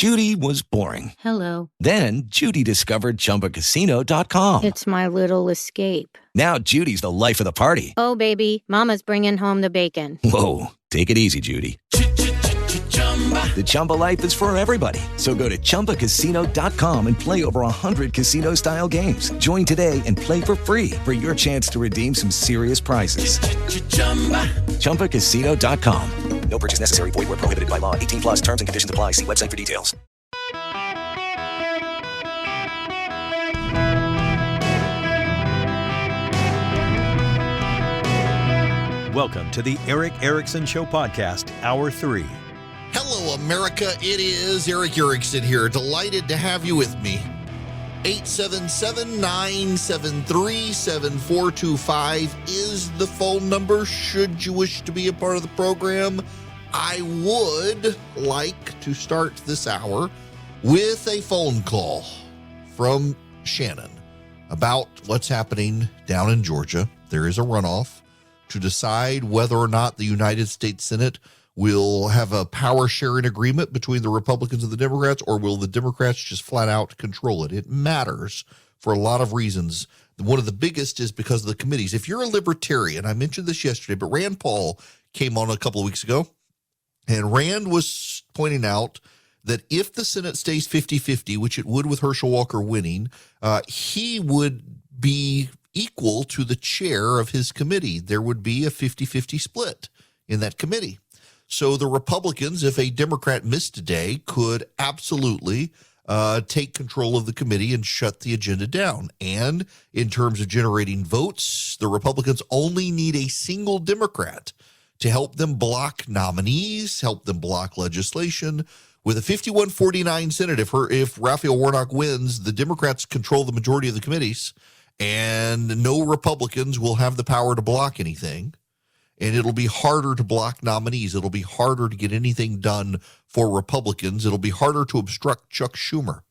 Judy was boring. Hello. Then Judy discovered ChumbaCasino.com. It's my little escape. Now Judy's the life of the party. Oh, baby, mama's bringing home the bacon. Whoa, take it easy, Judy. The Chumba life is for everybody. So go to ChumbaCasino.com and play over 100 casino-style games. Join today and play for free for your chance to redeem some serious prizes. ChumbaCasino.com. No purchase necessary. Void where prohibited by law. 18 plus terms and conditions apply. See website for details. Welcome to the Eric Erickson Show Podcast, Hour 3. Hello, America. It is Eric Erickson here. Delighted to have you with me. 877-973-7425 is the phone number should you wish to be a part of the program. I would like to start this hour with a phone call from Shannon about what's happening down in Georgia. There is a runoff to decide whether or not the United States Senate will have a power sharing agreement between the Republicans and the Democrats, or will the Democrats just flat out control it? It matters for a lot of reasons. One of the biggest is because of the committees. If you're a libertarian, I mentioned this yesterday, but Rand Paul came on a couple of weeks ago, and Rand was pointing out that if the Senate stays 50-50, which it would with Herschel Walker winning, he would be equal to the chair of his committee. There would be a 50-50 split in that committee. So the Republicans, if a Democrat missed today, could absolutely take control of the committee and shut the agenda down. And in terms of generating votes, the Republicans only need a single Democrat to help them block nominees, help them block legislation. With a 51-49 Senate, if Raphael Warnock wins, the Democrats control the majority of the committees, and no Republicans will have the power to block anything. And it'll be harder to block nominees. It'll be harder to get anything done for Republicans. It'll be harder to obstruct Chuck Schumer.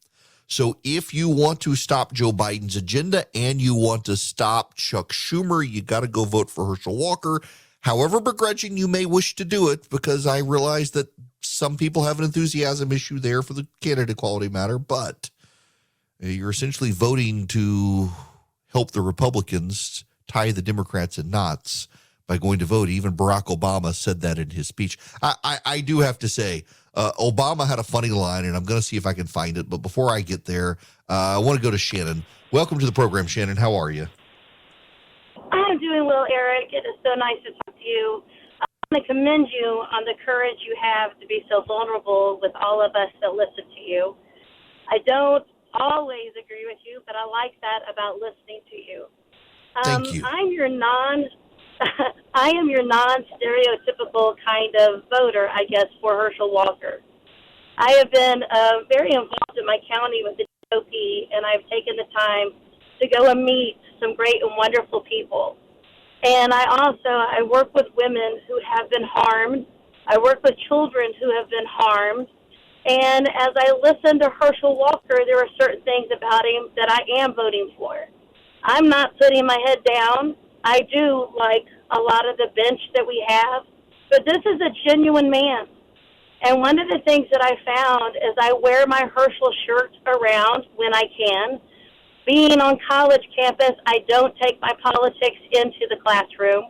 So if you want to stop Joe Biden's agenda and you want to stop Chuck Schumer, you got to go vote for Herschel Walker. However begrudging you may wish to do it, because I realize that some people have an enthusiasm issue there for the candidate equality matter, but you're essentially voting to help the Republicans tie the Democrats in knots by going to vote. Even Barack Obama said that in his speech. I do have to say, Obama had a funny line, and I'm going to see if I can find it. But before I get there, I want to go to Shannon. Welcome to the program, Shannon. How are you? I'm doing well, Eric. It is so nice to talk to you. I want to commend you on the courage you have to be so vulnerable with all of us that listen to you. I don't always agree with you, but I like that about listening to you. Thank you. I am your non-stereotypical kind of voter, I guess, for Herschel Walker. I have been very involved in my county with the GOP, and I've taken the time to go and meet some great and wonderful people. And I work with women who have been harmed. I work with children who have been harmed. And as I listen to Herschel Walker, there are certain things about him that I am voting for. I'm not putting my head down. I do like a lot of the bench that we have, but this is a genuine man. And one of the things that I found is I wear my Herschel shirt around when I can. Being on college campus, I don't take my politics into the classroom.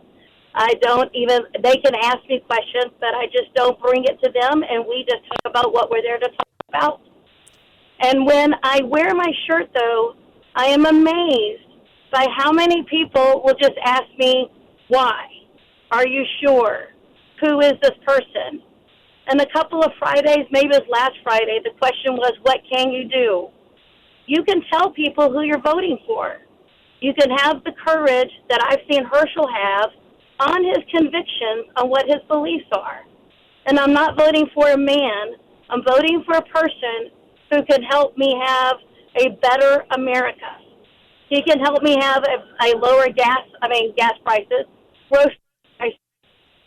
They can ask me questions, but I just don't bring it to them, and we just talk about what we're there to talk about. And when I wear my shirt, though, I am amazed by how many people will just ask me, why? Are you sure? Who is this person? And a couple of Fridays, maybe it was last Friday, the question was, what can you do? You can tell people who you're voting for. You can have the courage that I've seen Herschel have on his convictions on what his beliefs are. And I'm not voting for a man. I'm voting for a person who can help me have a better America. He can help me have a lower gas prices, grocery prices.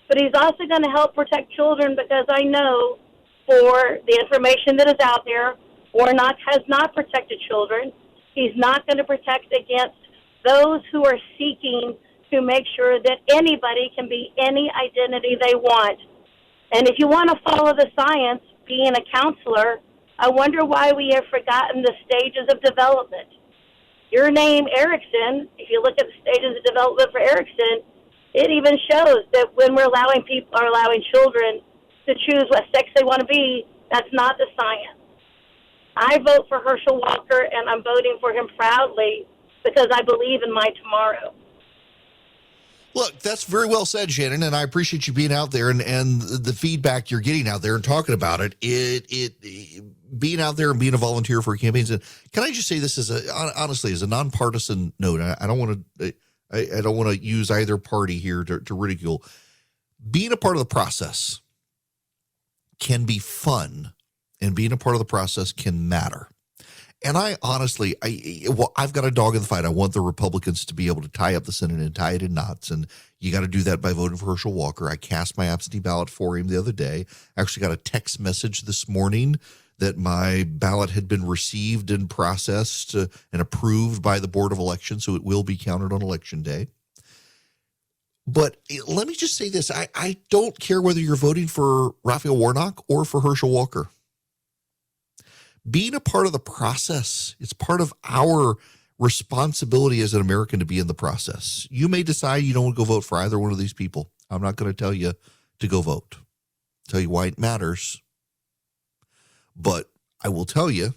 But he's also going to help protect children, because I know for the information that is out there, Warnock has not protected children. He's not going to protect against those who are seeking to make sure that anybody can be any identity they want. And if you want to follow the science, being a counselor, I wonder why we have forgotten the stages of development. Your name, Erickson, if you look at the stages of development for Erickson, it even shows that when we're allowing children to choose what sex they want to be, that's not the science. I vote for Herschel Walker, and I'm voting for him proudly because I believe in my tomorrow. Look, that's very well said, Shannon, and I appreciate you being out there and the feedback you're getting out there and talking about it. It being out there and being a volunteer for campaigns. And can I just say this honestly as a nonpartisan note? I don't want to use either party here to ridicule. Being a part of the process can be fun, and being a part of the process can matter. And I honestly, I've got a dog in the fight. I want the Republicans to be able to tie up the Senate and tie it in knots. And you got to do that by voting for Herschel Walker. I cast my absentee ballot for him the other day. I actually got a text message this morning that my ballot had been received and processed and approved by the Board of Elections, so it will be counted on Election Day. But let me just say this. I don't care whether you're voting for Raphael Warnock or for Herschel Walker. Being a part of the process, it's part of our responsibility as an American to be in the process. You may decide you don't want to go vote for either one of these people. I'm not going to tell you to go vote. I'll tell you why it matters. But I will tell you,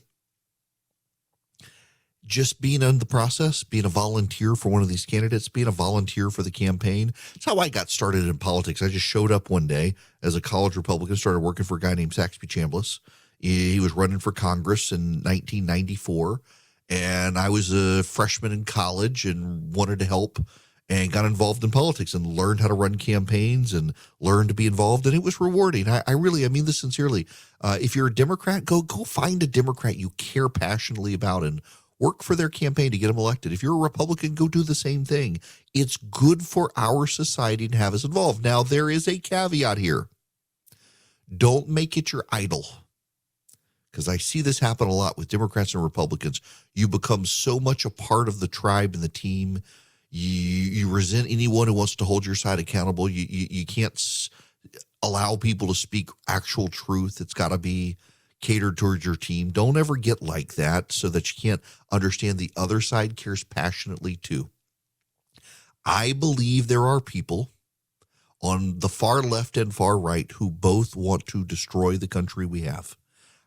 just being in the process, being a volunteer for one of these candidates, being a volunteer for the campaign, that's how I got started in politics. I just showed up one day as a college Republican, started working for a guy named Saxby Chambliss. He was running for Congress in 1994, and I was a freshman in college and wanted to help and got involved in politics and learned how to run campaigns and learned to be involved, and it was rewarding. I mean this sincerely. If you're a Democrat, go find a Democrat you care passionately about and work for their campaign to get them elected. If you're a Republican, go do the same thing. It's good for our society to have us involved. Now, there is a caveat here. Don't make it your idol. Because I see this happen a lot with Democrats and Republicans. You become so much a part of the tribe and the team. You resent anyone who wants to hold your side accountable. You can't allow people to speak actual truth. It's got to be catered towards your team. Don't ever get like that so that you can't understand the other side cares passionately too. I believe there are people on the far left and far right who both want to destroy the country we have.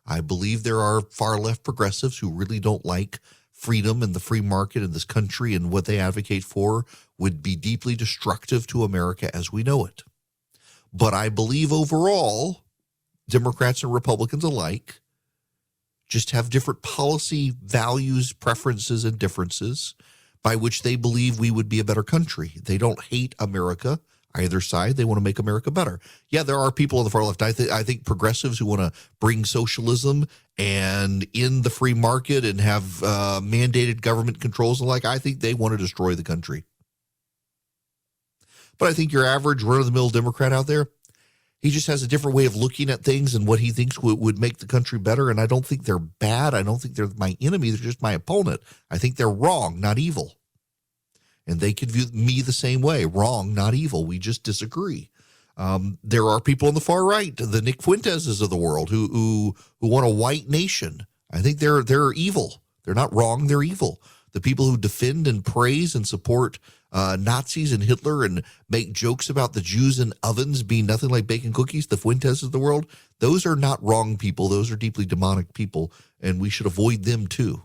I believe there are far left progressives who really don't like freedom and the free market in this country, and what they advocate for would be deeply destructive to America as we know it. But I believe overall, Democrats and Republicans alike just have different policy values, preferences, and differences by which they believe we would be a better country. They don't hate America. Either side, they want to make America better. Yeah, there are people on the far left. I think progressives who want to bring socialism and end the free market and have mandated government controls and I think they want to destroy the country. But I think your average run-of-the-mill Democrat out there, he just has a different way of looking at things and what he thinks would make the country better. And I don't think they're bad. I don't think they're my enemy. They're just my opponent. I think they're wrong, not evil. And they could view me the same way. Wrong, not evil. We just disagree. There are people on the far right, the Nick Fuenteses of the world, who want a white nation. I think they're evil. They're not wrong. They're evil. The people who defend and praise and support Nazis and Hitler and make jokes about the Jews in ovens being nothing like baking cookies, the Fuenteses of the world, those are not wrong people. Those are deeply demonic people, and we should avoid them too.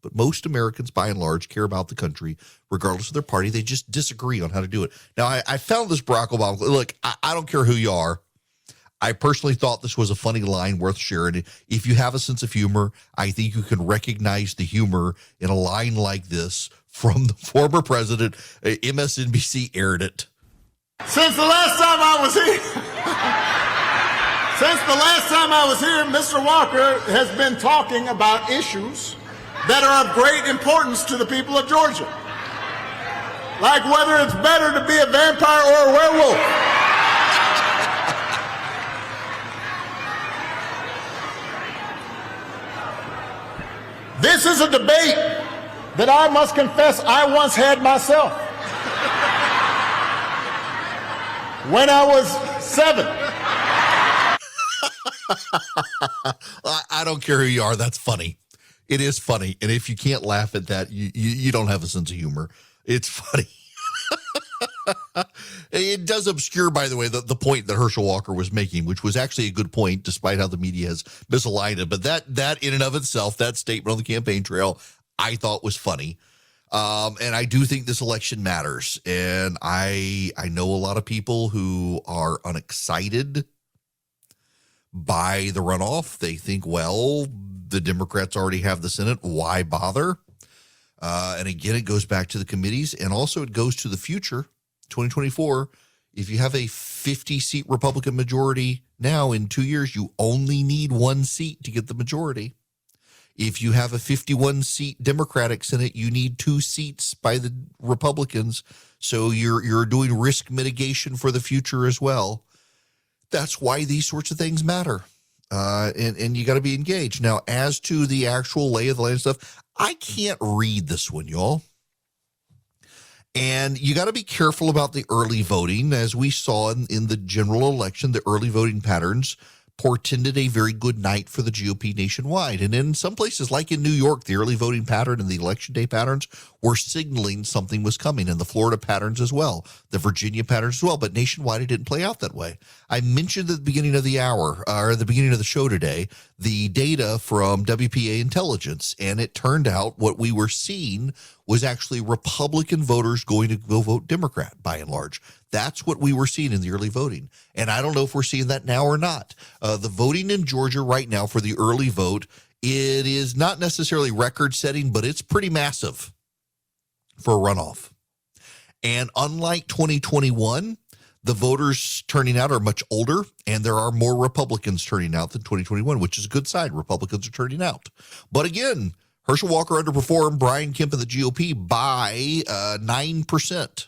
But most Americans, by and large, care about the country, regardless of their party. They just disagree on how to do it. Now, I found this Barack Obama. Look, I don't care who you are. I personally thought this was a funny line worth sharing. If you have a sense of humor, I think you can recognize the humor in a line like this from the former president. MSNBC aired it. Since the last time I was here, Mr. Walker has been talking about issues that are of great importance to the people of Georgia. Like whether it's better to be a vampire or a werewolf. This is a debate that I must confess I once had myself. When I was 7. I don't care who you are. That's funny. It is funny. And if you can't laugh at that, you don't have a sense of humor. It's funny. It does obscure, by the way, the point that Herschel Walker was making, which was actually a good point, despite how the media has misaligned it. But that in and of itself, that statement on the campaign trail, I thought was funny. And I do think this election matters. And I know a lot of people who are unexcited by the runoff. They think, well, the Democrats already have the Senate. Why bother? And again, it goes back to the committees, and also it goes to the future, 2024. If you have a 50-seat Republican majority now, in 2 years, you only need one seat to get the majority. If you have a 51-seat Democratic Senate, you need 2 seats by the Republicans. So you're doing risk mitigation for the future as well. That's why these sorts of things matter. And you got to be engaged. Now, as to the actual lay of the land stuff, I can't read this one, y'all. And you got to be careful about the early voting. As we saw in the general election, the early voting patterns portended a very good night for the GOP nationwide. And in some places, like in New York, the early voting pattern and the election day patterns were signaling something was coming, and the Florida patterns as well, the Virginia patterns as well. But nationwide, it didn't play out that way. I mentioned at the beginning of the hour, or the beginning of the show today, the data from WPA Intelligence, and it turned out what we were seeing was actually Republican voters going to go vote Democrat by and large. That's what we were seeing in the early voting. And I don't know if we're seeing that now or not. The voting in Georgia right now for the early vote, it is not necessarily record setting, but it's pretty massive for a runoff. And unlike 2021, the voters turning out are much older, and there are more Republicans turning out than 2021, which is a good sign. Republicans are turning out. But again, Herschel Walker underperformed Brian Kemp and the GOP by 9%.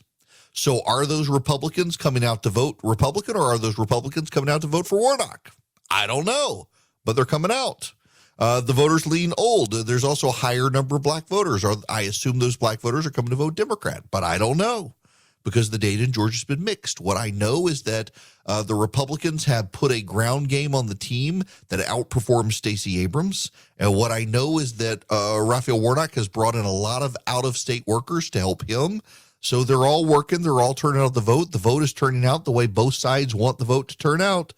So are those Republicans coming out to vote Republican, or are those Republicans coming out to vote for Warnock? I don't know, but they're coming out. The voters lean old. There's also a higher number of black voters. I assume those black voters are coming to vote Democrat, but I don't know because the data in Georgia's been mixed. What I know is that the Republicans have put a ground game on the team that outperforms Stacey Abrams. And what I know is that Raphael Warnock has brought in a lot of out-of-state workers to help him. So they're all working. They're all turning out the vote. The vote is turning out the way both sides want the vote to turn out.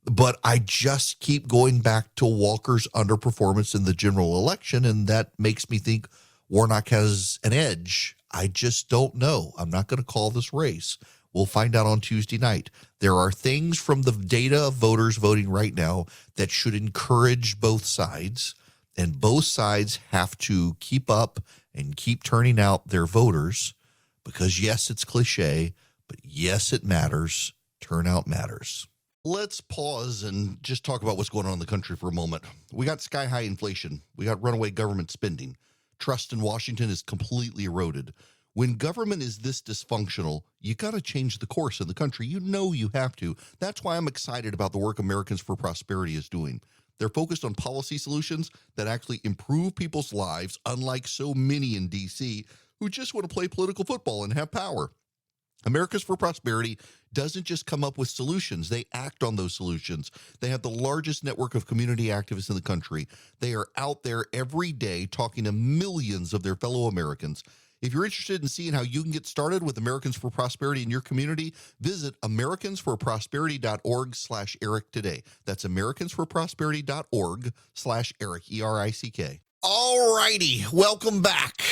But I just keep going back to Walker's underperformance in the general election, and that makes me think Warnock has an edge. I just don't know. I'm not going to call this race. We'll find out on Tuesday night. There are things from the data of voters voting right now that should encourage both sides, and both sides have to keep up and keep turning out their voters. Because, yes, it's cliche, but, yes, it matters. Turnout matters. Let's pause and just talk about what's going on in the country for a moment. We got sky-high inflation. We got runaway government spending. Trust in Washington is completely eroded. When government is this dysfunctional, you got to change the course in the country. You know you have to. That's why I'm excited about the work Americans for Prosperity is doing. They're focused on policy solutions that actually improve people's lives, unlike so many in D.C., who just want to play political football and have power. Americans for Prosperity doesn't just come up with solutions. They act on those solutions. They have the largest network of community activists in the country. They are out there every day talking to millions of their fellow Americans. If you're interested in seeing how you can get started with Americans for Prosperity in your community, visit americansforprosperity.org/Eric today. That's americansforprosperity.org/Eric, ERICK. All righty. Welcome back.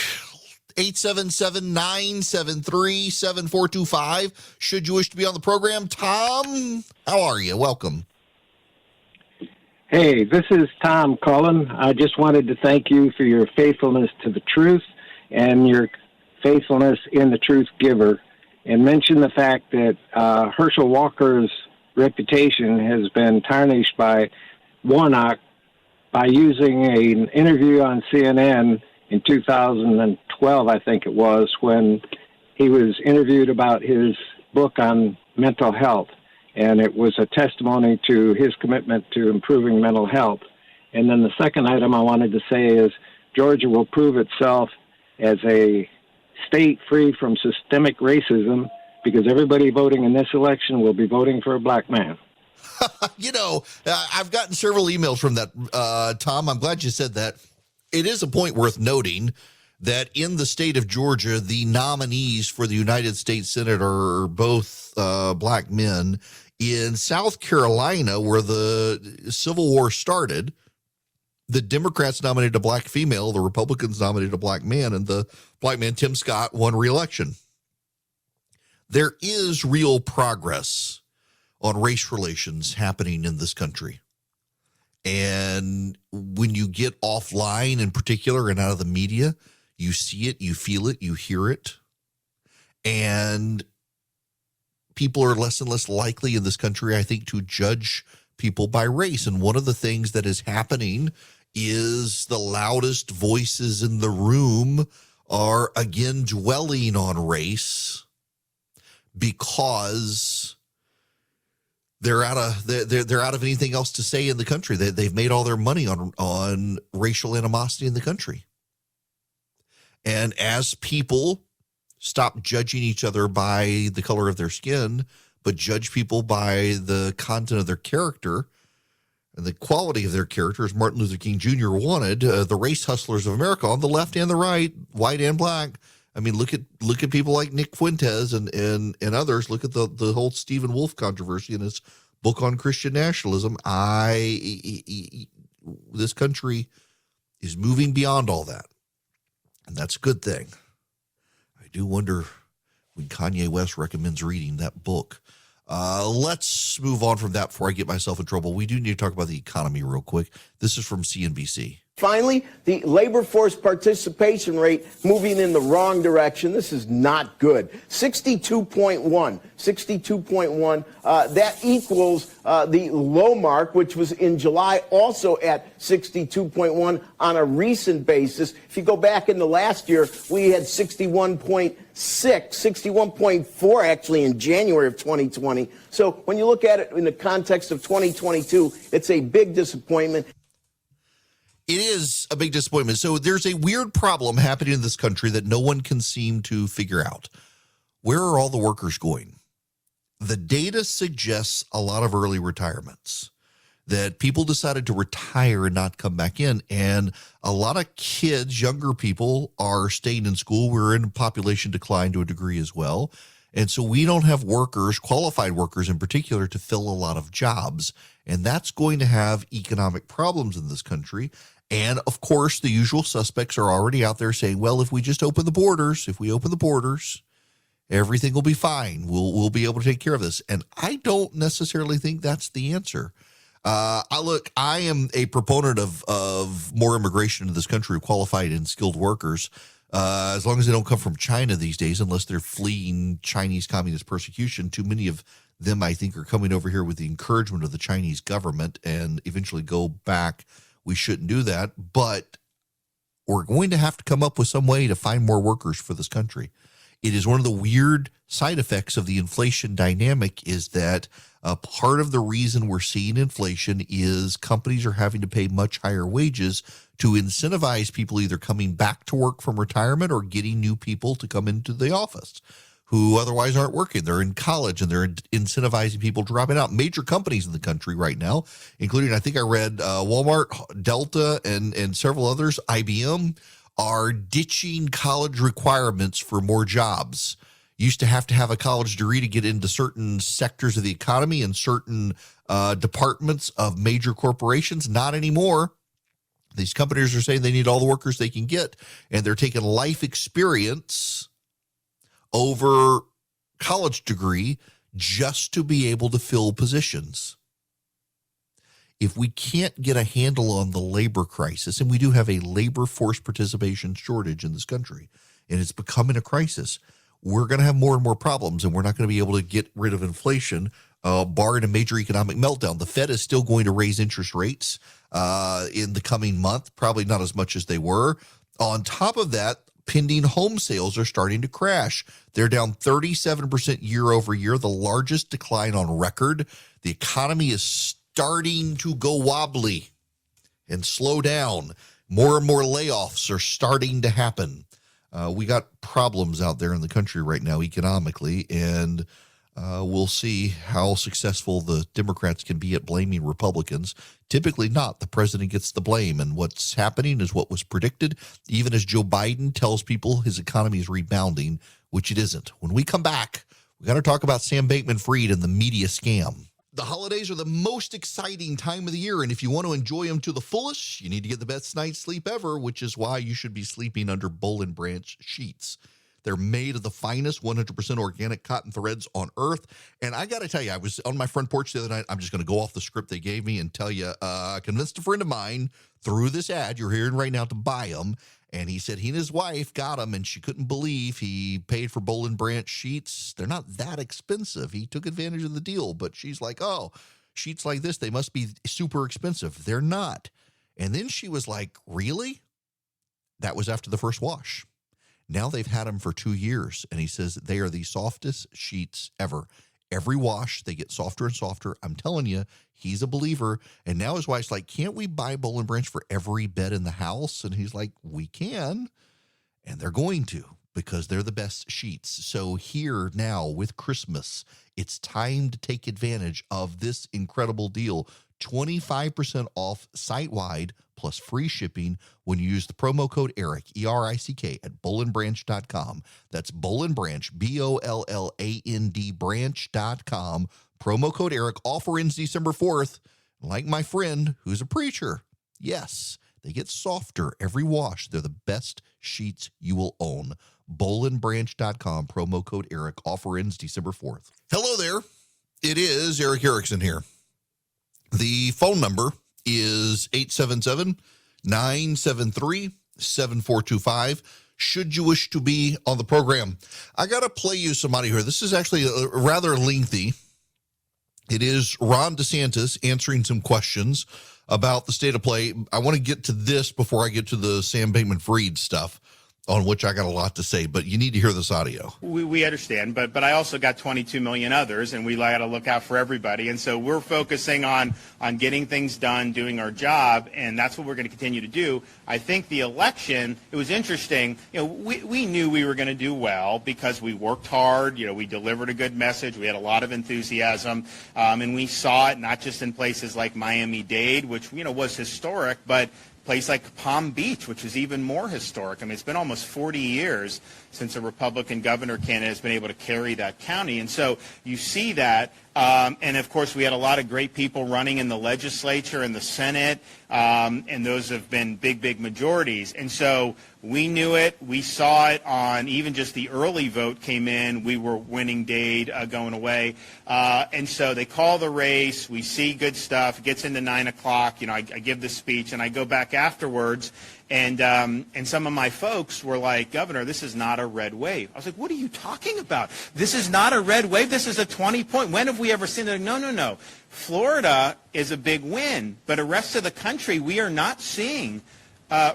877-973-7425. Should you wish to be on the program, Tom, how are you? Welcome. Hey, this is Tom Cullen. I just wanted to thank you for your faithfulness to the truth and your faithfulness in the truth giver, and mention the fact that Herschel Walker's reputation has been tarnished by Warnock by using an interview on CNN in 2012, I think it was, when he was interviewed about his book on mental health. And it was a testimony to his commitment to improving mental health. And then the second item I wanted to say is Georgia will prove itself as a state free from systemic racism because everybody voting in this election will be voting for a black man. I've gotten several emails from that, Tom. I'm glad you said that. It is a point worth noting that in the state of Georgia, the nominees for the United States Senate are both black men. In South Carolina, where the Civil War started, the Democrats nominated a black female, the Republicans nominated a black man, and the black man, Tim Scott, won re-election. There is real progress on race relations happening in this country. And when you get offline in particular and out of the media, you see it, you feel it, you hear it. And people are less and less likely in this country, I think, to judge people by race. And one of the things that is happening is the loudest voices in the room are again dwelling on race because they're out of anything else to say in the country. They've made all their money on racial animosity in the country. And as people stop judging each other by the color of their skin, but judge people by the content of their character and the quality of their character, as Martin Luther King Jr. wanted, the race hustlers of America on the left and the right, white and black. I mean, look at people like Nick Fuentes and others. Look at the whole Stephen Wolfe controversy in his book on Christian nationalism. This country is moving beyond all that, and that's a good thing. I do wonder when Kanye West recommends reading that book. Let's move on from that before I get myself in trouble. We do need to talk about the economy real quick. This is from CNBC. Finally, the labor force participation rate moving in the wrong direction. This is not good. 62.1. That equals the low mark, which was in July, also at 62.1 on a recent basis. If you go back into last year, we had 61.6, 61.4 actually in January of 2020. So when you look at it in the context of 2022, it's a big disappointment. It is a big disappointment. So there's a weird problem happening in this country that no one can seem to figure out. Where are all the workers going? The data suggests a lot of early retirements, that people decided to retire and not come back in. And a lot of kids, younger people, are staying in school. We're in population decline to a degree as well. And so we don't have workers, qualified workers in particular, to fill a lot of jobs. And that's going to have economic problems in this country. And of course, the usual suspects are already out there saying, well, if we just open the borders, everything will be fine. We'll be able to take care of this. And I don't necessarily think that's the answer. I am a proponent of more immigration into this country, qualified and skilled workers, as long as they don't come from China these days, unless they're fleeing Chinese communist persecution. Too many of them, I think, are coming over here with the encouragement of the Chinese government and eventually go back. We shouldn't do that, but we're going to have to come up with some way to find more workers for this country. It is one of the weird side effects of the inflation dynamic is that part of the reason we're seeing inflation is companies are having to pay much higher wages to incentivize people either coming back to work from retirement or getting new people to come into the office who otherwise aren't working. They're in college and they're incentivizing people dropping out. Major companies in the country right now, including, I think I read Walmart, Delta, and several others, IBM, are ditching college requirements for more jobs. Used to have a college degree to get into certain sectors of the economy and certain departments of major corporations. Not anymore. These companies are saying they need all the workers they can get, and they're taking life experience over college degree just to be able to fill positions. If we can't get a handle on the labor crisis, and we do have a labor force participation shortage in this country, and it's becoming a crisis, we're going to have more and more problems, and we're not going to be able to get rid of inflation, barring a major economic meltdown. The Fed is still going to raise interest rates in the coming month, probably not as much as they were. On top of that, pending home sales are starting to crash. They're down 37% year over year, the largest decline on record. The economy is starting to go wobbly and slow down. More and more layoffs are starting to happen. We got problems out there in the country right now economically, and We'll see how successful the Democrats can be at blaming Republicans. Typically not. The president gets the blame, and what's happening is what was predicted, even as Joe Biden tells people his economy is rebounding, which it isn't. When we come back, we got to talk about Sam Bankman-Fried and the media scam. The holidays are the most exciting time of the year, and if you want to enjoy them to the fullest, you need to get the best night's sleep ever, which is why you should be sleeping under Boll & Branch sheets. They're made of the finest 100% organic cotton threads on earth. And I got to tell you, I was on my front porch the other night. I'm just going to go off the script they gave me and tell you, I convinced a friend of mine through this ad you're hearing right now to buy them. And he said he and his wife got them, and she couldn't believe he paid for Boll & Branch sheets. They're not that expensive. He took advantage of the deal, but she's like, oh, sheets like this, they must be super expensive. They're not. And then she was like, really? That was after the first wash. Now they've had them for 2 years, and he says they are the softest sheets ever. Every wash, they get softer and softer. I'm telling you, he's a believer. And now his wife's like, can't we buy Boll & Branch for every bed in the house? And he's like, we can. And they're going to, because they're the best sheets. So here now with Christmas, it's time to take advantage of this incredible deal. 25% off site-wide plus free shipping when you use the promo code ERICK, E-R-I-C-K, at bollandbranch.com. That's Boll & Branch, B-O-L-L-A-N-D branch.com. Promo code ERICK. Offer ends December 4th. Like my friend who's a preacher, yes, they get softer every wash. They're the best sheets you will own. bollandbranch.com, promo code ERICK. Offer ends December 4th. Hello there. It is Eric Erickson here. The phone number is 877-973-7425. Should you wish to be on the program. I got to play you some audio here. This is actually rather lengthy. It is Ron DeSantis answering some questions about the state of play. I want to get to this before I get to the Sam Bankman-Fried stuff, on which I got a lot to say, but you need to hear this audio. We understand, but I also got 22 million others, and we got to look out for everybody. And so we're focusing on getting things done, doing our job, and that's what we're going to continue to do. I think the election, it was interesting. We knew we were going to do well because we worked hard. We delivered a good message. We had a lot of enthusiasm, and we saw it not just in places like Miami-Dade, which was historic, but place like Palm Beach, which is even more historic. I mean, it's been almost 40 years since a Republican governor candidate has been able to carry that county. And so you see that. And, of course, we had a lot of great people running in the legislature and the Senate, and those have been big majorities. And so we knew it. We saw it on even just the early vote came in. We were winning Dade going away. And so they call the race. We see good stuff. It gets into 9 o'clock. I give the speech, and I go back afterwards. And some of my folks were like, Governor, this is not a red wave. I was like, what are you talking about? This is not a red wave. This is a 20-point. When have we ever seen that? No. Florida is a big win, but the rest of the country, we are not seeing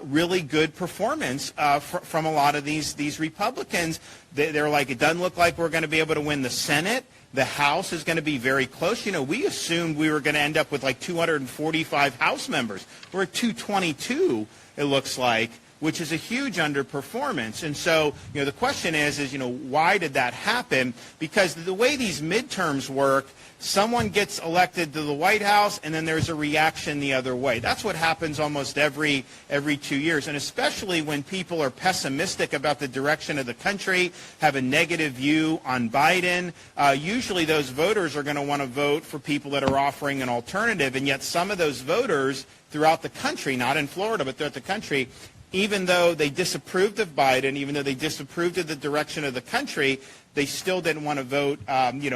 really good performance from a lot of these Republicans. They're like, it doesn't look like we're going to be able to win the Senate. The House is going to be very close. We assumed we were going to end up with like 245 House members. We're at 222. It looks like, which is a huge underperformance. And so, the question is, why did that happen? Because the way these midterms work, someone gets elected to the White House, and then there's a reaction the other way. That's what happens almost every 2 years, and especially when people are pessimistic about the direction of the country, have a negative view on Biden. Usually those voters are going to want to vote for people that are offering an alternative, and yet some of those voters throughout the country, not in Florida, but throughout the country, even though they disapproved of Biden, even though they disapproved of the direction of the country, they still didn't want to vote,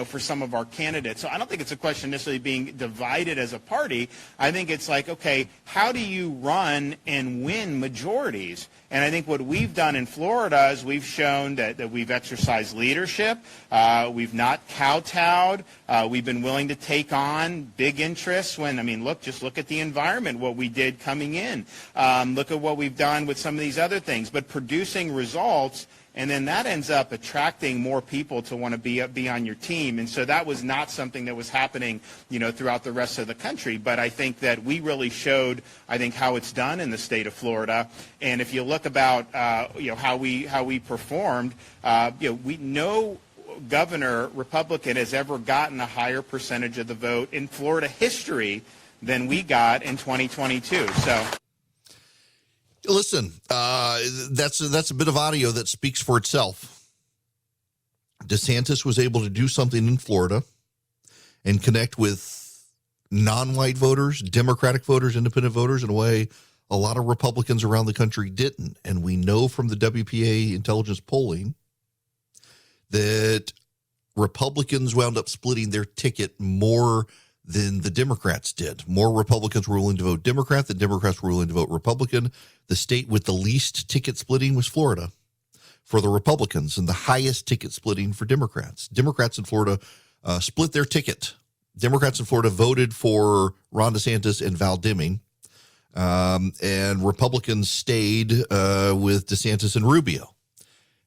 for some of our candidates. So I don't think it's a question necessarily being divided as a party. I think it's like, okay, how do you run and win majorities? And I think what we've done in Florida is we've shown that we've exercised leadership. We've not kowtowed. We've been willing to take on big interests just look at the environment, what we did coming in. Look at what we've done with some of these other things. But producing results, and then that ends up attracting more people to want to be on your team. And so that was not something that was happening, throughout the rest of the country. But I think that we really showed, how it's done in the state of Florida. And if you look about, how we performed, we know governor, Republican, has ever gotten a higher percentage of the vote in Florida history than we got in 2022. So, listen, that's a bit of audio that speaks for itself. DeSantis was able to do something in Florida and connect with non-white voters, Democratic voters, independent voters in a way a lot of Republicans around the country didn't. And we know from the WPA intelligence polling that Republicans wound up splitting their ticket more than the Democrats did. More Republicans were willing to vote Democrat than Democrats were willing to vote Republican. The state with the least ticket splitting was Florida for the Republicans, and the highest ticket splitting for Democrats. Democrats in Florida split their ticket. Democrats in Florida voted for Ron DeSantis and Val Deming, and Republicans stayed with DeSantis and Rubio.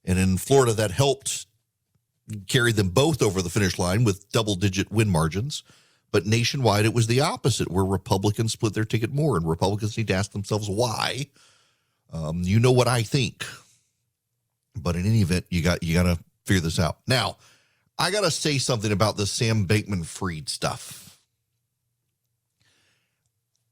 And in Florida, that helped carry them both over the finish line with double-digit win margins. But nationwide, it was the opposite, where Republicans split their ticket more, and Republicans need to ask themselves why. You know what I think. But in any event, you got to figure this out. Now, I got to say something about the Sam Bankman-Fried stuff.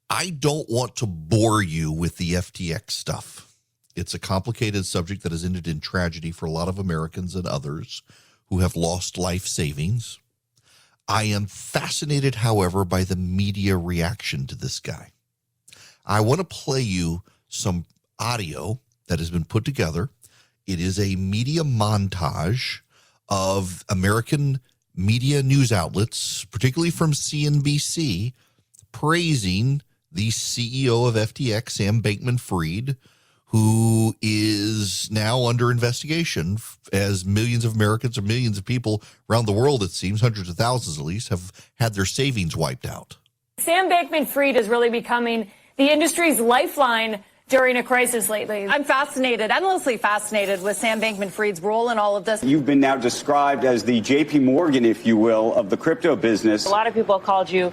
I don't want to bore you with the FTX stuff. It's a complicated subject that has ended in tragedy for a lot of Americans and others who have lost life savings. I am fascinated, however, by the media reaction to this guy. I want to play you some audio that has been put together. It is a media montage of American media news outlets, particularly from CNBC, praising the CEO of FTX, Sam Bankman-Fried, who is now under investigation as millions of Americans or millions of people around the world, it seems, hundreds of thousands at least, have had their savings wiped out. Sam Bankman-Fried is really becoming the industry's lifeline during a crisis lately. I'm fascinated, endlessly fascinated with Sam Bankman-Fried's role in all of this. You've been now described as the JP Morgan, if you will, of the crypto business. A lot of people called you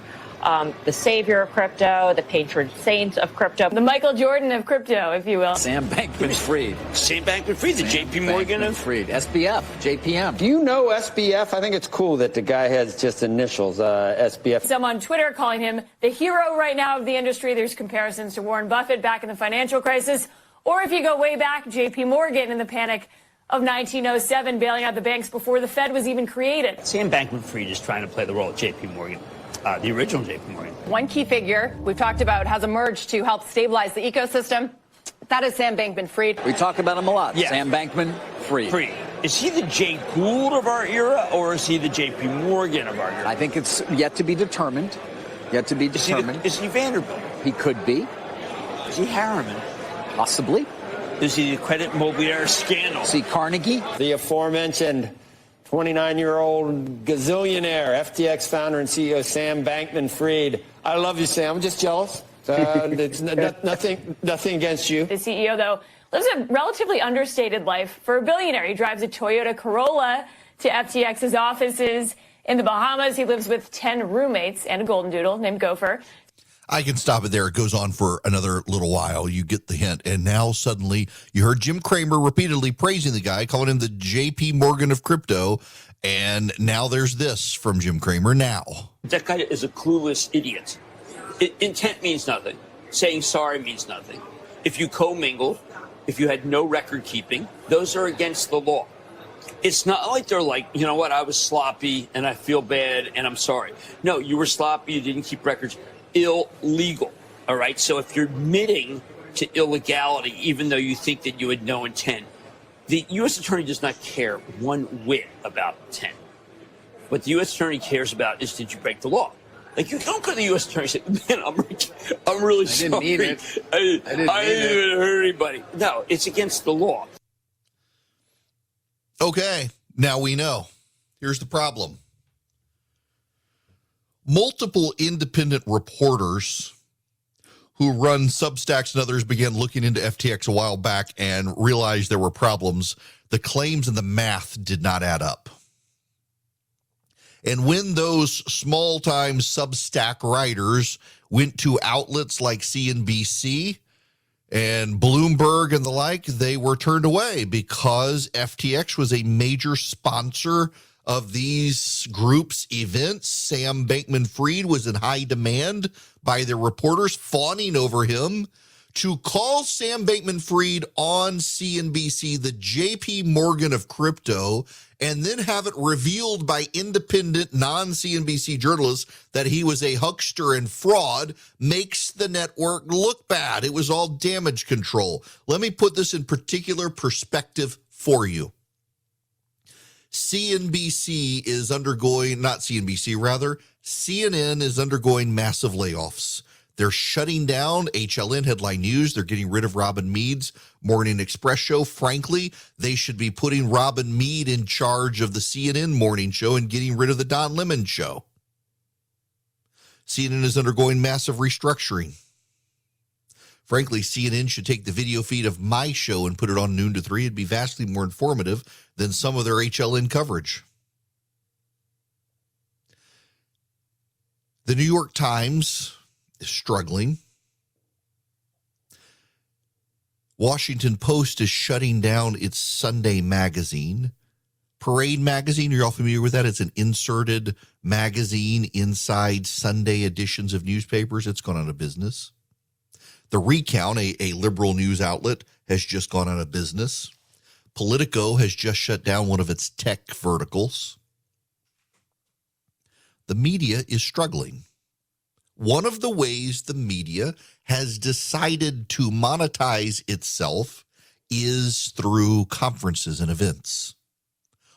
the savior of crypto, the patron saint of crypto, the Michael Jordan of crypto, if you will. Sam Bankman-Fried. Sam Bankman-Fried, the JP Morgan of Fried. SBF, JPM. Do you know SBF? I think it's cool that the guy has just initials, SBF. Some on Twitter calling him the hero right now of the industry. There's comparisons to Warren Buffett back in the financial crisis. Or if you go way back, JP Morgan in the panic of 1907, bailing out the banks before the Fed was even created. Sam Bankman-Fried is trying to play the role of JP Morgan. The original JP Morgan. One key figure we've talked about has emerged to help stabilize the ecosystem. That is Sam Bankman-Fried. We talk about him a lot. Yeah. Sam Bankman-Fried. Is he the Jay Gould of our era, or is he the JP Morgan of our era? I think it's yet to be determined. Is he Vanderbilt? He could be. Is he Harriman? Possibly. Is he the Credit Mobilier scandal? Is he Carnegie? The aforementioned 29-year-old gazillionaire, FTX founder and CEO Sam Bankman-Fried. I love you, Sam. I'm just jealous. It's nothing against you. The CEO, though, lives a relatively understated life. For a billionaire, he drives a Toyota Corolla to FTX's offices in the Bahamas. He lives with 10 roommates and a golden doodle named Gopher. I can stop it there. It goes on for another little while. You get the hint. And now suddenly you heard Jim Cramer repeatedly praising the guy, calling him the JP Morgan of crypto. And now there's this from Jim Cramer now. That guy is a clueless idiot. Intent means nothing. Saying sorry means nothing. If you commingle, if you had no record keeping, those are against the law. It's not like they're like, you know what, I was sloppy and I feel bad and I'm sorry. No, you were sloppy, you didn't keep records. Illegal. All right. So if you're admitting to illegality, even though you think that you had no intent, the U.S. attorney does not care one whit about intent. What the U.S. attorney cares about is, did you break the law? Like, you don't go to the U.S. attorney and say, man, I'm really sorry. I didn't mean it. I didn't even hurt anybody. No, it's against the law. Okay. Now we know. Here's the problem. Multiple independent reporters who run Substacks and others began looking into FTX a while back and realized there were problems. The claims and the math did not add up. And when those small-time Substack writers went to outlets like CNBC and Bloomberg and the like, they were turned away because FTX was a major sponsor of these groups' events. Sam Bankman-Fried was in high demand by their reporters, fawning over him. To call Sam Bankman-Fried on CNBC the JP Morgan of crypto, and then have it revealed by independent non-CNBC journalists that he was a huckster and fraud, makes the network look bad. It was all damage control. Let me put this in particular perspective for you. CNBC is undergoing, not CNBC, rather, CNN is undergoing massive layoffs. They're shutting down HLN Headline News. They're getting rid of Robin Mead's Morning Express show. Frankly, they should be putting Robin Mead in charge of the CNN morning show and getting rid of the Don Lemon show. CNN is undergoing massive restructuring. Frankly, CNN should take the video feed of my show and put it on noon to 3. It'd be vastly more informative than some of their HLN coverage. The New York Times is struggling. Washington Post is shutting down its Sunday magazine. Parade magazine, you're all familiar with that? It's an inserted magazine inside Sunday editions of newspapers. It's gone out of business. The Recount, a liberal news outlet, has just gone out of business. Politico has just shut down one of its tech verticals. The media is struggling. One of the ways the media has decided to monetize itself is through conferences and events.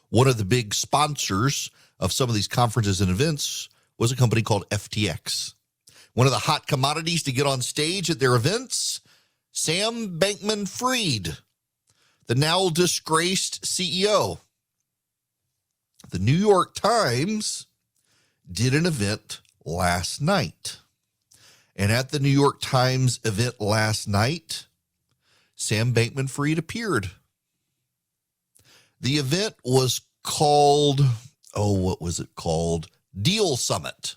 One of the big sponsors of some of these conferences and events was a company called FTX. One of the hot commodities to get on stage at their events, Sam Bankman-Fried, the now disgraced CEO. The New York Times did an event last night. And at the New York Times event last night, Sam Bankman-Fried appeared. The event was called, what was it called? Deal Summit.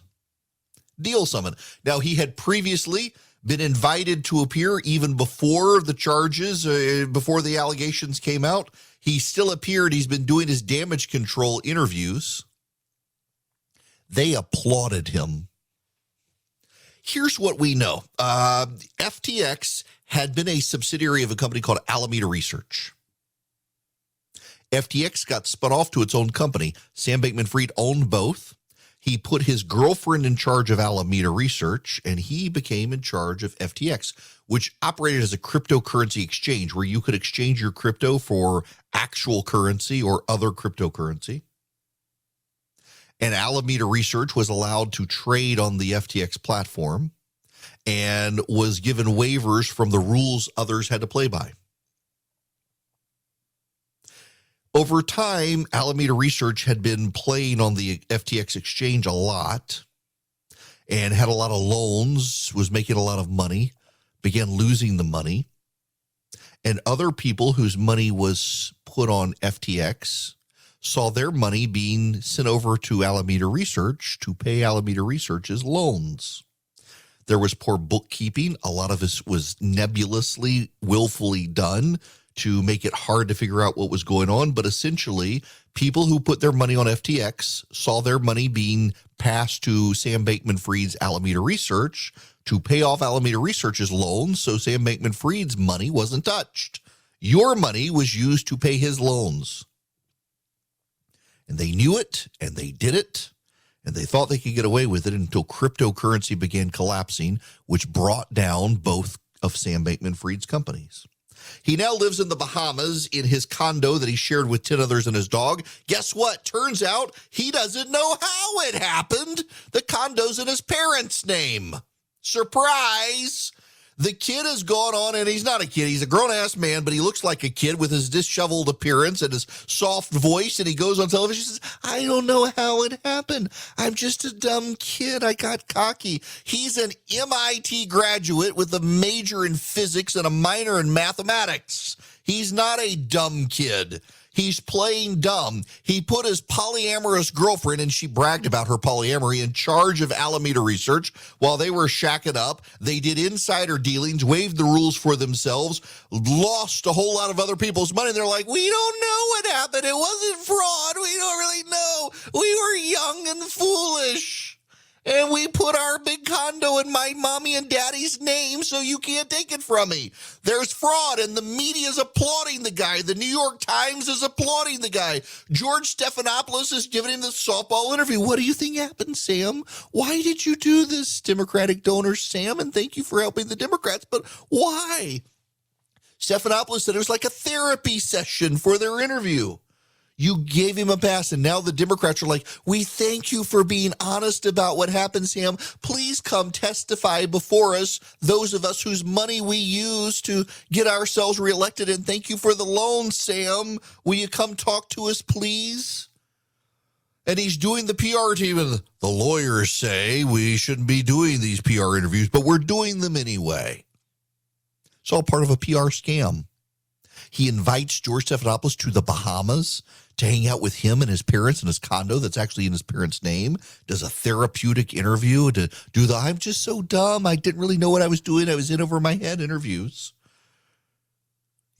Deal Summit. Now, he had previously been invited to appear even before the charges, before the allegations came out. He still appeared. He's been doing his damage control interviews. They applauded him. Here's what we know. FTX had been a subsidiary of a company called Alameda Research. FTX got spun off to its own company. Sam Bankman-Fried owned both. He put his girlfriend in charge of Alameda Research, and he became in charge of FTX, which operated as a cryptocurrency exchange where you could exchange your crypto for actual currency or other cryptocurrency. And Alameda Research was allowed to trade on the FTX platform and was given waivers from the rules others had to play by. Over time, Alameda Research had been playing on the FTX exchange a lot and had a lot of loans, was making a lot of money, began losing the money. And other people whose money was put on FTX saw their money being sent over to Alameda Research to pay Alameda Research's loans. There was poor bookkeeping. A lot of this was nebulously, willfully done to make it hard to figure out what was going on. But essentially, people who put their money on FTX saw their money being passed to Sam Bankman-Fried's Alameda Research to pay off Alameda Research's loans, so Sam Bankman-Fried's money wasn't touched. Your money was used to pay his loans. And they knew it, and they did it, and they thought they could get away with it until cryptocurrency began collapsing, which brought down both of Sam Bankman-Fried's companies. He now lives in the Bahamas in his condo that he shared with 10 others and his dog. Guess what? Turns out he doesn't know how it happened. The condo's in his parents' name. Surprise! The kid has gone on, and he's not a kid. He's a grown-ass man, but he looks like a kid with his disheveled appearance and his soft voice, and he goes on television and says, I don't know how it happened. I'm just a dumb kid. I got cocky. He's an MIT graduate with a major in physics and a minor in mathematics. He's not a dumb kid. He's playing dumb. He put his polyamorous girlfriend, and she bragged about her polyamory, in charge of Alameda Research while they were shacking up. They did insider dealings, waived the rules for themselves, lost a whole lot of other people's money. And they're like, we don't know what happened. It wasn't fraud. We don't really know. We were young and foolish. And we put our big condo in my mommy and daddy's name, so you can't take it from me. There's fraud, and the media's applauding the guy. The New York Times is applauding the guy. George Stephanopoulos is giving him the softball interview. What do you think happened, Sam? Why did you do this, Democratic donor Sam? And thank you for helping the Democrats, but why? Stephanopoulos said it was like a therapy session for their interview. You gave him a pass, and now the Democrats are like, we thank you for being honest about what happened, Sam. Please come testify before us, those of us whose money we use to get ourselves reelected, and thank you for the loan, Sam. Will you come talk to us, please? And he's doing the PR team, and the lawyers say we shouldn't be doing these PR interviews, but we're doing them anyway. It's all part of a PR scam. He invites George Stephanopoulos to the Bahamas to hang out with him and his parents in his condo that's actually in his parents' name, does a therapeutic interview to do the I'm just so dumb, I didn't really know what I was doing, I was in over my head interviews.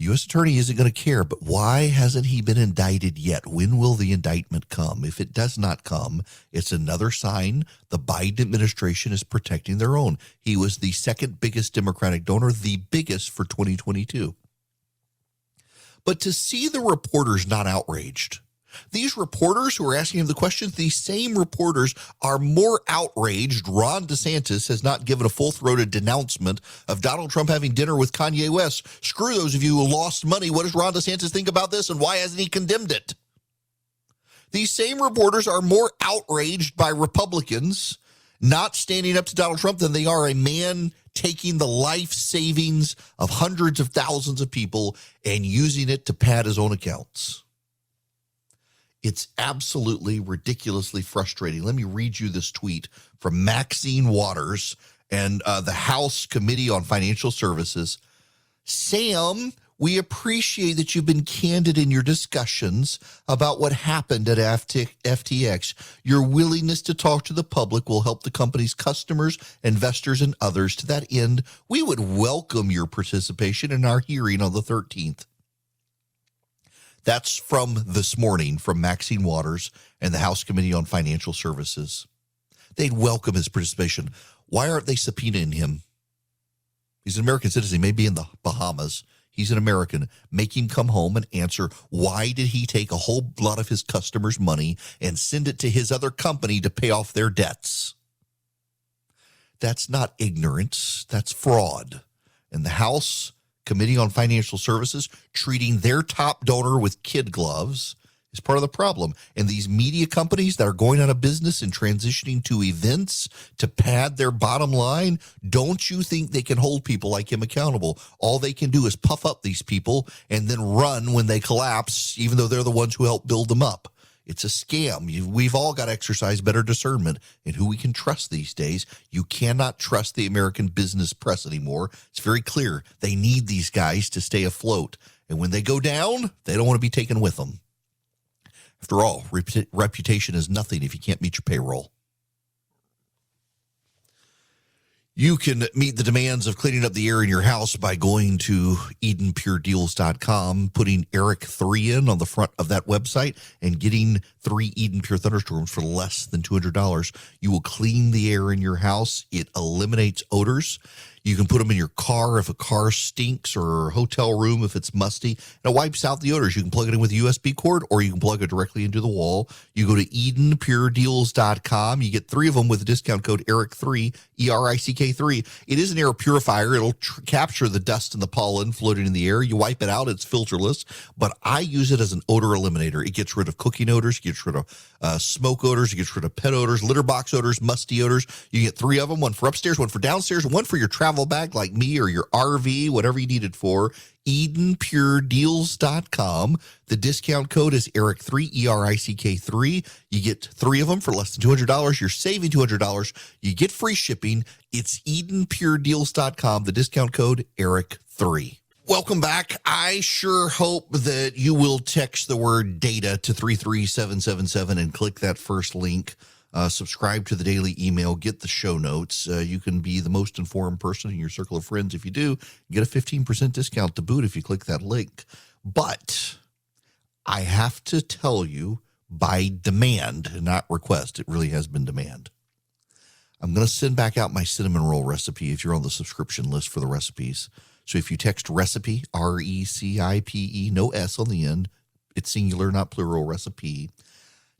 U.S. Attorney isn't going to care, but why hasn't he been indicted yet? When will the indictment come? If it does not come, it's another sign the Biden administration is protecting their own. He was the second biggest Democratic donor, the biggest for 2022. But to see the reporters not outraged, these reporters who are asking him the questions, these same reporters are more outraged. Ron DeSantis has not given a full-throated denouncement of Donald Trump having dinner with Kanye West. Screw those of you who lost money. What does Ron DeSantis think about this, and why hasn't he condemned it? These same reporters are more outraged by Republicans not standing up to Donald Trump than they are a man taking the life savings of hundreds of thousands of people and using it to pad his own accounts. It's absolutely ridiculously frustrating. Let me read you this tweet from Maxine Waters and the House Committee on Financial Services. Sam, we appreciate that you've been candid in your discussions about what happened at FTX. Your willingness to talk to the public will help the company's customers, investors, and others. To that end, we would welcome your participation in our hearing on the 13th. That's from this morning from Maxine Waters and the House Committee on Financial Services. They'd welcome his participation. Why aren't they subpoenaing him? He's an American citizen. He may be in the Bahamas. He's an American. Make him come home and answer, why did he take a whole lot of his customers' money and send it to his other company to pay off their debts? That's not ignorance. That's fraud. And the House Committee on Financial Services treating their top donor with kid gloves is part of the problem. And these media companies that are going out of business and transitioning to events to pad their bottom line, don't you think they can hold people like him accountable? All they can do is puff up these people and then run when they collapse, even though they're the ones who helped build them up. It's a scam. We've all got to exercise better discernment in who we can trust these days. You cannot trust the American business press anymore. It's very clear. They need these guys to stay afloat. And when they go down, they don't want to be taken with them. After all, reputation is nothing if you can't meet your payroll. You can meet the demands of cleaning up the air in your house by going to EdenPureDeals.com, putting Eric 3 in on the front of that website, and getting 3 Eden Pure Thunderstorms for less than $200. You will clean the air in your house. It eliminates odors. You can put them in your car if a car stinks, or a hotel room if it's musty. And it wipes out the odors. You can plug it in with a USB cord, or you can plug it directly into the wall. You go to EdenPureDeals.com. You get 3 of them with the discount code ERIC3, ERICK3. It is an air purifier. It'll capture the dust and the pollen floating in the air. You wipe it out. It's filterless. But I use it as an odor eliminator. It gets rid of cooking odors. It gets rid of smoke odors. It gets rid of pet odors, litter box odors, musty odors. You get 3 of them, one for upstairs, one for downstairs, and one for your travel bag like me or your RV, whatever you need it for. EdenPureDeals.com. The discount code is ERIC3, ERICK3. You get 3 of them for less than $200. You're saving $200. You get free shipping. It's EdenPureDeals.com. The discount code ERIC3. Welcome back. I sure hope that you will text the word data to 33777 and click that first link. Subscribe to the daily email, get the show notes. You can be the most informed person in your circle of friends. If you do, get a 15% discount to boot if you click that link. But I have to tell you, by demand, not request, it really has been demand, I'm going to send back out my cinnamon roll recipe if you're on the subscription list for the recipes. So if you text recipe, RECIPE, no S on the end, it's singular, not plural, recipe,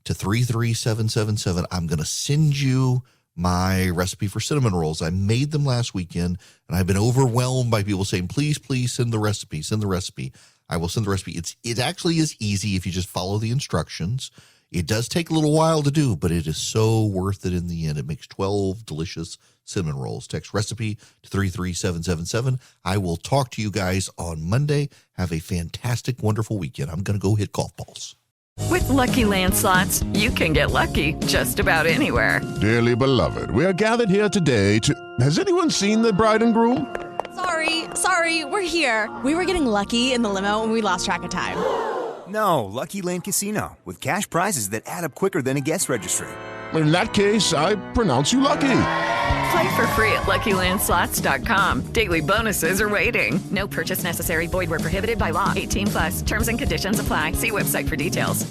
to 33777, I'm going to send you my recipe for cinnamon rolls. I made them last weekend, and I've been overwhelmed by people saying, please, please send the recipe, send the recipe. I will send the recipe. It actually is easy if you just follow the instructions. It does take a little while to do, but it is so worth it in the end. It makes 12 delicious cinnamon rolls. Text recipe to 33777. I will talk to you guys on Monday. Have a fantastic, wonderful weekend. I'm going to go hit golf balls. With Lucky Land Slots, you can get lucky just about anywhere. Dearly beloved, we are gathered here today to... Has anyone seen the bride and groom? Sorry, we're here. We were getting lucky in the limo and we lost track of time. No, Lucky Land Casino, with cash prizes that add up quicker than a guest registry. In that case, I pronounce you lucky. Play for free at LuckyLandSlots.com. Daily bonuses are waiting. No purchase necessary. Void where prohibited by law. 18+. Terms and conditions apply. See website for details.